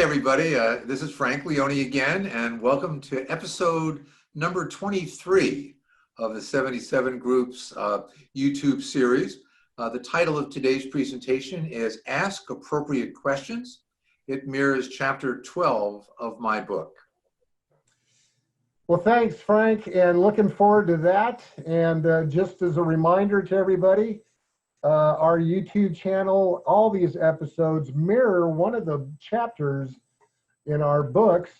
everybody. This is Frank Leone again, and welcome to episode number 23 of the 77 Group's YouTube series. The title of today's presentation is Ask Appropriate Questions. It mirrors chapter 12 of my book. Well, thanks, Frank, and looking forward to that. And just as a reminder to everybody, our YouTube channel, all these episodes mirror one of the chapters in our books,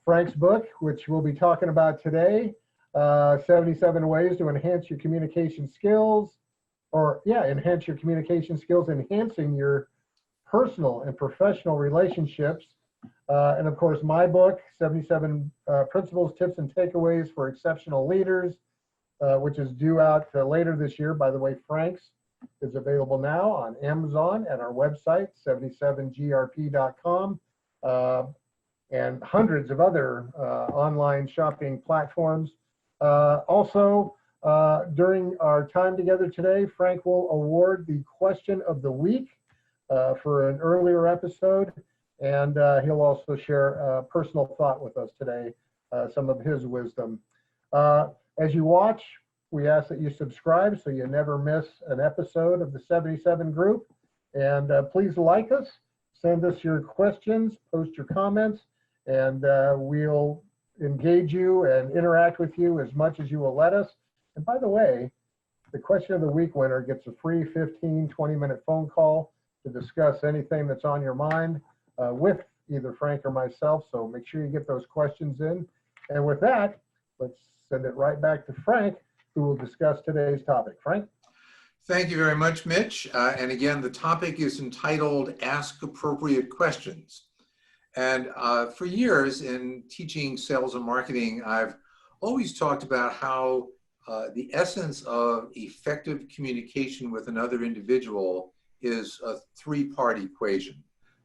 Frank's book, which we'll be talking about today, 77 Ways to Enhance Your Communication Skills, enhance your communication skills, enhancing your personal and professional relationships. And of course, my book, 77 Principles, Tips, and Takeaways for Exceptional Leaders, which is due out later this year. By the way, Frank's is available now on Amazon and our website, 77grp.com, and hundreds of other online shopping platforms. Also, during our time together today, Frank will award the question of the week for an earlier episode, and he'll also share a personal thought with us today, some of his wisdom. As you watch, we ask that you subscribe so you never miss an episode of the 77 Group. And please like us, send us your questions, post your comments, and we'll engage you and interact with you as much as you will let us. And by the way, the question of the week winner gets a free 15, 20-minute phone call to discuss anything that's on your mind with either Frank or myself. So make sure you get those questions in. And with that, let's send it right back to Frank, who will discuss today's topic. Frank? Thank you very much, Mitch. And again, the topic is entitled Ask Appropriate Questions. And for years in teaching sales and marketing, I've always talked about how the essence of effective communication with another individual is a three-part equation.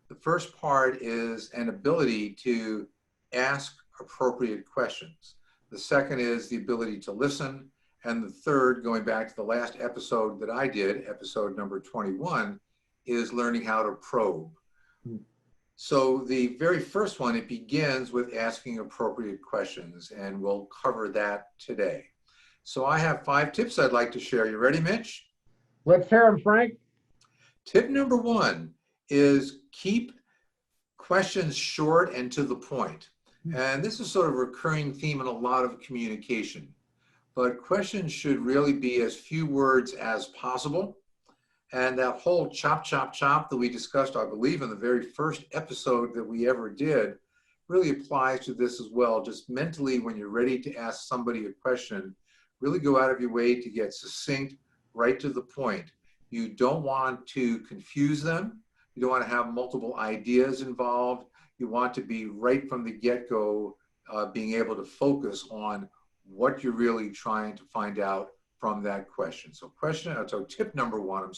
The first part is an ability to ask appropriate questions. The second is the ability to listen. And the third, going back to the last episode that I did, episode number 21, is learning how to probe. So the very first one, it begins with asking appropriate questions, and we'll cover that today. So I have 5 tips I'd like to share. You ready, Mitch? Let's hear them, Frank. Tip number 1 is keep questions short and to the point. And this is sort of a recurring theme in a lot of communication. But questions should really be as few words as possible. And that whole chop, chop, chop that we discussed, I believe, in the very first episode that we ever did, really applies to this as well. Just mentally, when you're ready to ask somebody a question, really go out of your way to get succinct, right to the point. You don't want to confuse them. You don't want to have multiple ideas involved. You want to be right from the get-go, being able to focus on what you're really trying to find out from that question. So tip number 1,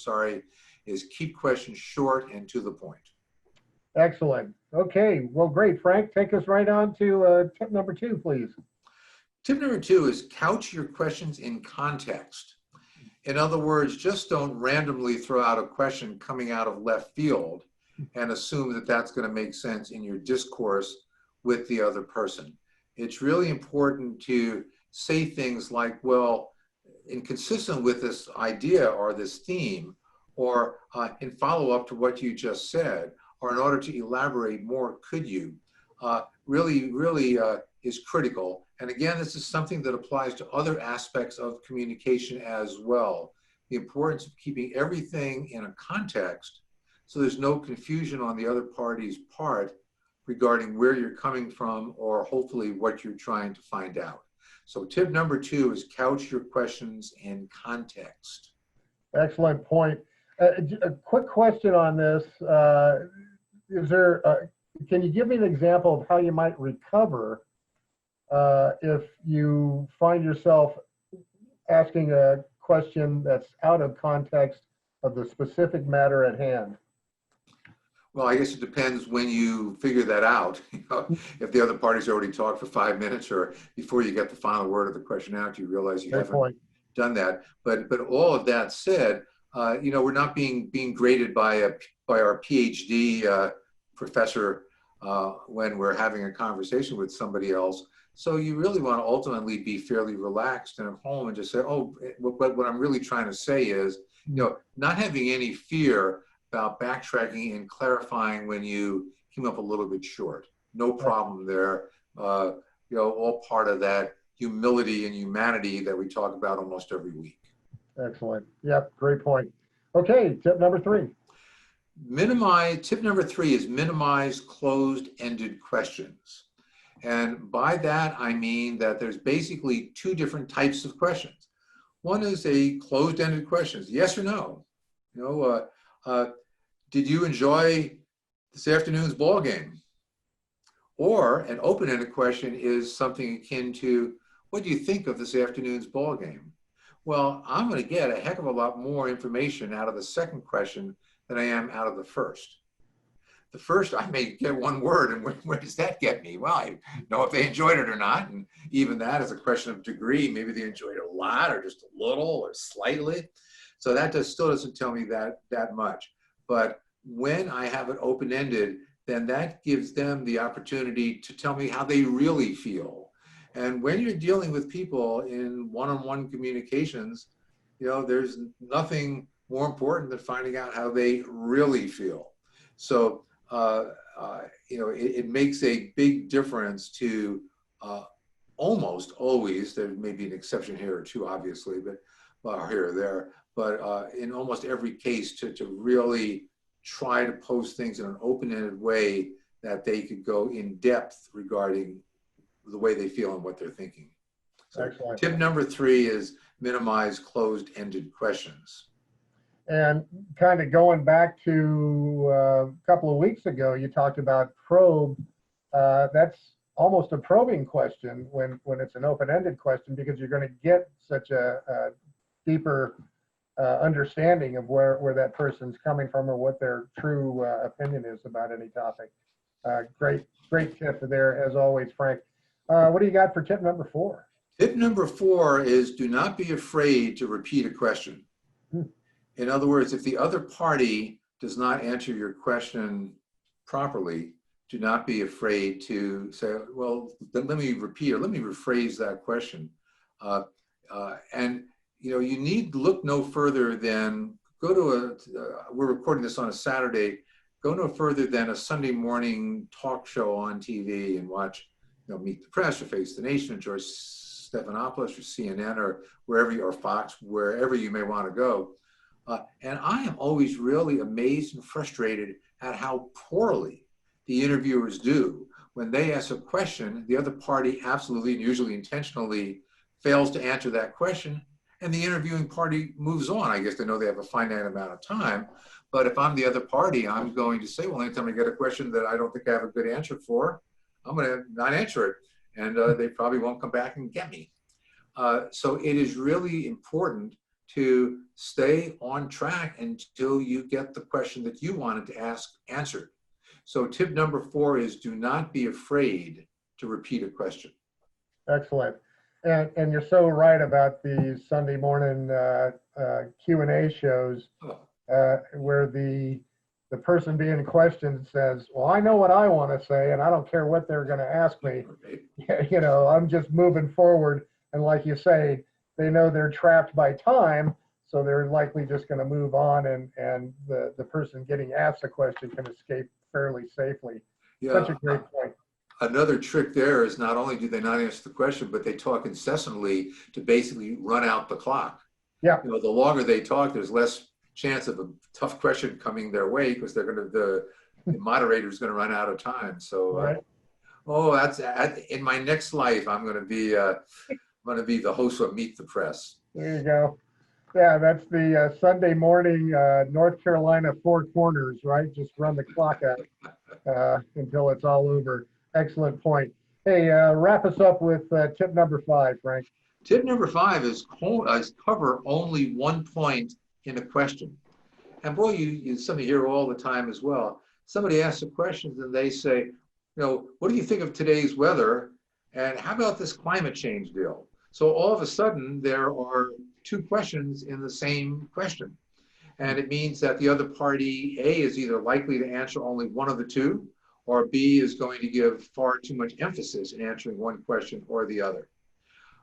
is keep questions short and to the point. Excellent. Okay, well, great. Frank, take us right on to tip number 2, please. Tip number 2 is couch your questions in context. In other words, just don't randomly throw out a question coming out of left field and assume that that's going to make sense in your discourse with the other person. It's really important to say things like, well, inconsistent with this idea or this theme, or in follow-up to what you just said, or in order to elaborate more, could you, really is critical. And again, this is something that applies to other aspects of communication as well. The importance of keeping everything in a context so there's no confusion on the other party's part regarding where you're coming from or hopefully what you're trying to find out. So tip number 2 is couch your questions in context. Excellent point. A quick question on this. Can you give me an example of how you might recover if you find yourself asking a question that's out of context of the specific matter at hand? Well, I guess it depends when you figure that out. If the other party's already talked for 5 minutes, or before you get the final word of the question out, you realize you haven't done that. But all of that said, we're not being graded by our PhD professor when we're having a conversation with somebody else. So you really want to ultimately be fairly relaxed and at home and just say, oh, but what I'm really trying to say is, not having any fear about backtracking and clarifying when you came up a little bit short. No problem there. All part of that humility and humanity that we talk about almost every week. Excellent. Yep, great point. Okay, tip number 3. Tip number 3 is minimize closed-ended questions. And by that, I mean that there's basically 2 different types of questions. One is a closed-ended question, yes or no. Did you enjoy this afternoon's ball game? Or an open-ended question is something akin to, what do you think of this afternoon's ball game? Well, I'm going to get a heck of a lot more information out of the second question than I am out of the first. The first, I may get one word, and where does that get me? Well, I know if they enjoyed it or not, and even that is a question of degree. Maybe they enjoyed it a lot, or just a little, or slightly. So that still doesn't tell me that much. But when I have it open-ended, then that gives them the opportunity to tell me how they really feel. And when you're dealing with people in one-on-one communications, there's nothing more important than finding out how they really feel. So, it makes a big difference to almost always, there may be an exception here or two, obviously, but here or there, but in almost every case to really try to pose things in an open-ended way that they could go in depth regarding the way they feel and what they're thinking. So excellent. Tip number 3 is minimize closed-ended questions. And kind of going back to a couple of weeks ago, you talked about probe. That's almost a probing question when it's an open-ended question, because you're going to get such a deeper understanding of where that person's coming from or what their true opinion is about any topic. Great tip there, as always, Frank. What do you got for tip number 4? Tip number 4 is do not be afraid to repeat a question. In other words, if the other party does not answer your question properly, do not be afraid to say, well, then let me repeat or let me rephrase that question. And you need to look no further than we're recording this on a Saturday, go no further than a Sunday morning talk show on TV and watch, Meet the Press or Face the Nation or George Stephanopoulos or CNN or or Fox, wherever you may want to go. And I am always really amazed and frustrated at how poorly the interviewers do when they ask a question, the other party absolutely and usually intentionally fails to answer that question, and the interviewing party moves on. I guess they know they have a finite amount of time, but if I'm the other party, I'm going to say, well, anytime I get a question that I don't think I have a good answer for, I'm going to not answer it, and they probably won't come back and get me. So it is really important to stay on track until you get the question that you wanted to ask answered. So tip number 4 is do not be afraid to repeat a question. Excellent. And you're so right about the Sunday morning Q&A shows where the person being questioned says, well, I know what I want to say, and I don't care what they're going to ask me. I'm just moving forward. And like you say, they know they're trapped by time, so they're likely just going to move on, and the person getting asked the question can escape fairly safely. Yeah. Such a great point. Another trick there is not only do they not answer the question, but they talk incessantly to basically run out the clock. Yeah. The longer they talk, there's less chance of a tough question coming their way because the moderator is going to run out of time. So, right. that's in my next life. I'm going to be the host of Meet the Press. There you go. Yeah, that's the Sunday morning North Carolina Four Corners, right? Just run the clock out until it's all over. Excellent point. Hey, wrap us up with tip number 5, Frank. Tip number 5 is cover only one point in a question. And boy, you something hear all the time as well. Somebody asks a question and they say, what do you think of today's weather? And how about this climate change deal? So all of a sudden, there are 2 questions in the same question. And it means that the other party, A, is either likely to answer only one of the 2, or B is going to give far too much emphasis in answering one question or the other.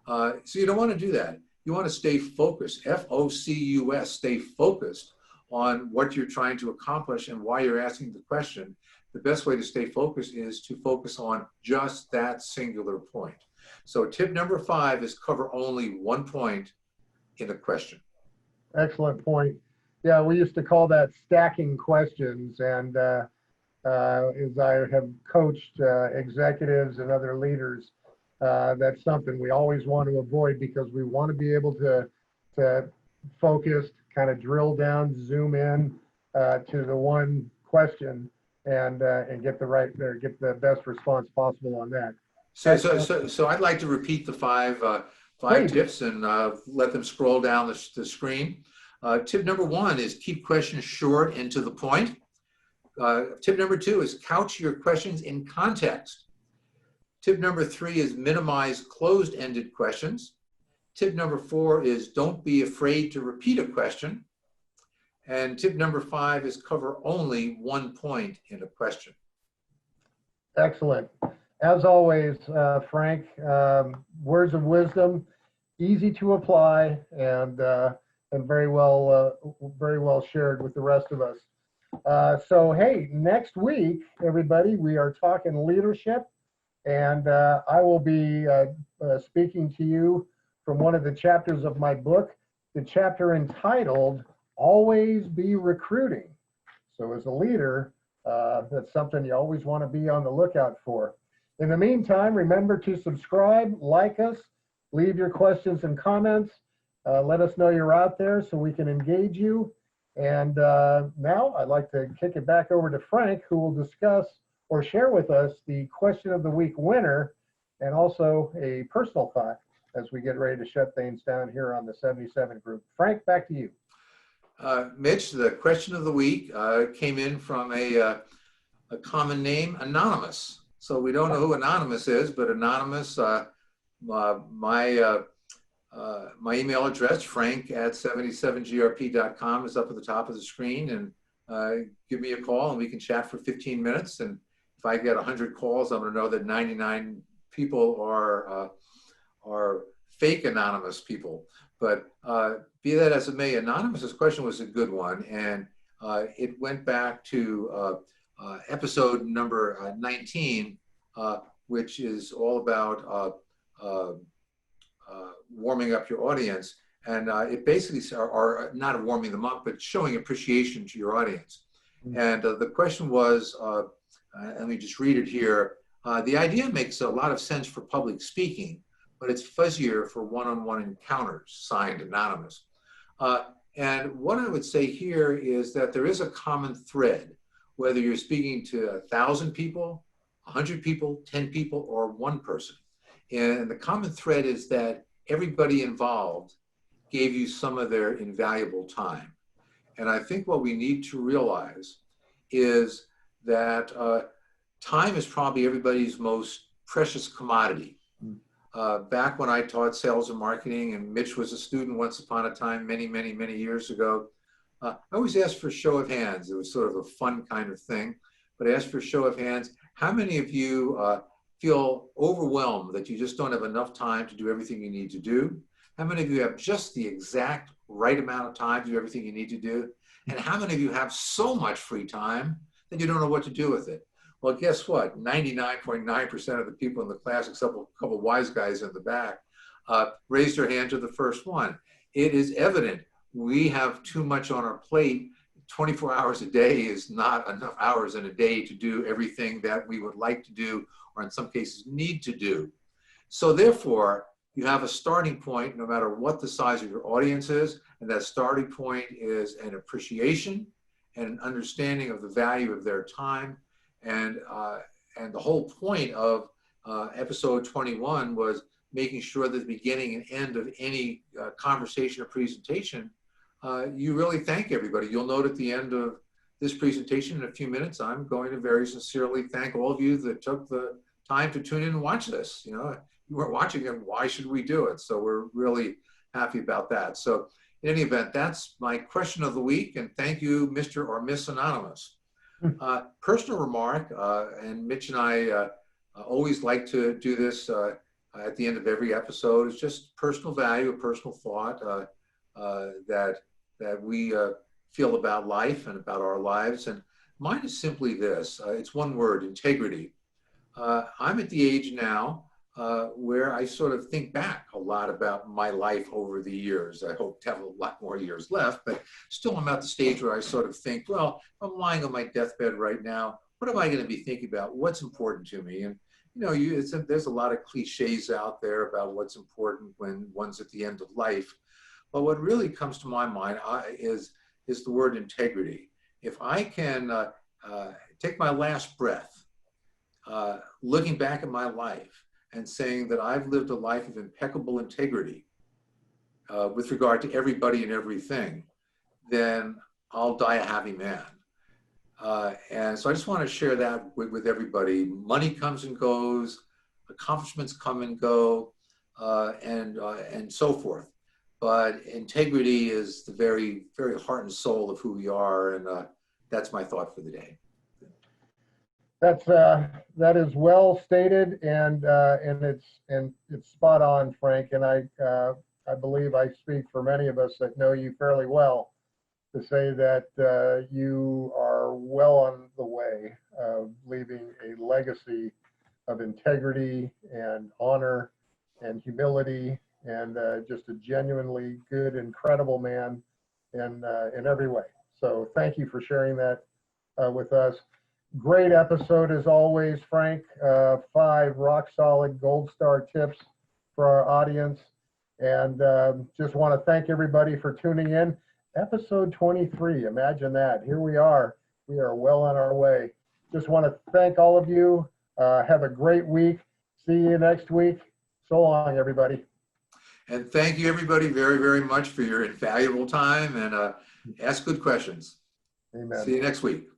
So you don't want to do that. You want to stay focused, F-O-C-U-S, stay focused on what you're trying to accomplish and why you're asking the question. The best way to stay focused is to focus on just that singular point. So tip number 5 is cover only one point in a question. Excellent point. Yeah, we used to call that stacking questions. And as I have coached executives and other leaders, that's something we always want to avoid, because we want to be able to focus, kind of drill down, zoom in to the one question, and get the best response possible on that. So I'd like to repeat the five tips and let them scroll down the screen. Tip number 1 is keep questions short and to the point. Tip number 2 is couch your questions in context. Tip number 3 is minimize closed-ended questions. Tip number 4 is don't be afraid to repeat a question. And tip number 5 is cover only one point in a question. Excellent. As always, Frank, words of wisdom, easy to apply, and very well shared with the rest of us. So, hey, next week, everybody, we are talking leadership, and I will be speaking to you from one of the chapters of my book, the chapter entitled Always Be Recruiting. So as a leader, that's something you always want to be on the lookout for. In the meantime, remember to subscribe, like us, leave your questions and comments. Let us know you're out there so we can engage you. And now I'd like to kick it back over to Frank, who will discuss or share with us the question of the week winner, and also a personal thought as we get ready to shut things down here on the 77 group. Frank, back to you. Mitch, the question of the week came in from a common name, Anonymous. So we don't know who Anonymous is, but Anonymous, my email address, frank@77grp.com, is up at the top of the screen, and give me a call and we can chat for 15 minutes. And if I get 100 calls, I'm going to know that 99 people are fake anonymous people. But be that as it may, Anonymous's question was a good one, and it went back to episode number 19, which is all about warming up your audience. And it basically, or not warming them up, but showing appreciation to your audience. And the question was, let me just read it here. The idea makes a lot of sense for public speaking, but it's fuzzier for one-on-one encounters, signed Anonymous. And what I would say here is that there is a common thread, whether you're speaking to 1,000 people, 100 people, 10 people, or one person. And the common thread is that everybody involved gave you some of their invaluable time. And I think what we need to realize is that time is probably everybody's most precious commodity. Back when I taught sales and marketing, and Mitch was a student once upon a time, many, many, many years ago, I always asked for a show of hands. It was sort of a fun kind of thing, but I asked for a show of hands. How many of you feel overwhelmed that you just don't have enough time to do everything you need to do? How many of you have just the exact right amount of time to do everything you need to do? And how many of you have so much free time that you don't know what to do with it? Well, guess what? 99.9% of the people in the class, except a couple of wise guys in the back, raised their hand to the first one. It is evident we have too much on our plate. 24 hours a day is not enough hours in a day to do everything that we would like to do, or in some cases need to do. So therefore, you have a starting point no matter what the size of your audience is, and that starting point is an appreciation and an understanding of the value of their time. And the whole point of episode 21 was making sure that the beginning and end of any conversation or presentation, you really thank everybody. You'll note at the end of this presentation in a few minutes, I'm going to very sincerely thank all of you that took the time to tune in and watch this. You know, you weren't watching it, why should we do it? So we're really happy about that. So in any event, that's my question of the week, and thank you, Mr. or Miss Anonymous. Personal remark, and Mitch and I always like to do this at the end of every episode. It's just personal value, a personal thought that we feel about life and about our lives. And mine is simply this. It's one word: integrity. I'm at the age now where I sort of think back a lot about my life over the years. I hope to have a lot more years left, but still I'm at the stage where I sort of think, well, I'm lying on my deathbed right now. What am I going to be thinking about? What's important to me? And there's a lot of cliches out there about what's important when one's at the end of life. But what really comes to my mind is the word integrity. If I can take my last breath, looking back at my life and saying that I've lived a life of impeccable integrity with regard to everybody and everything, then I'll die a happy man. And so I just want to share that with everybody. Money comes and goes, accomplishments come and go, and so forth. But integrity is the very, very heart and soul of who we are, and that's my thought for the day. That is well stated, and it's spot on, Frank. And I believe I speak for many of us that know you fairly well to say that you are well on the way of leaving a legacy of integrity and honor and humility, and just a genuinely good, incredible man in every way. So thank you for sharing that with us. Great episode as always, Frank. 5 rock solid gold star tips for our audience. And just want to thank everybody for tuning in. Episode 23, imagine that. Here we are. We are well on our way. Just want to thank all of you. Have a great week. See you next week. So long, everybody. And thank you, everybody, very, very much for your invaluable time, and ask good questions. Amen. See you next week.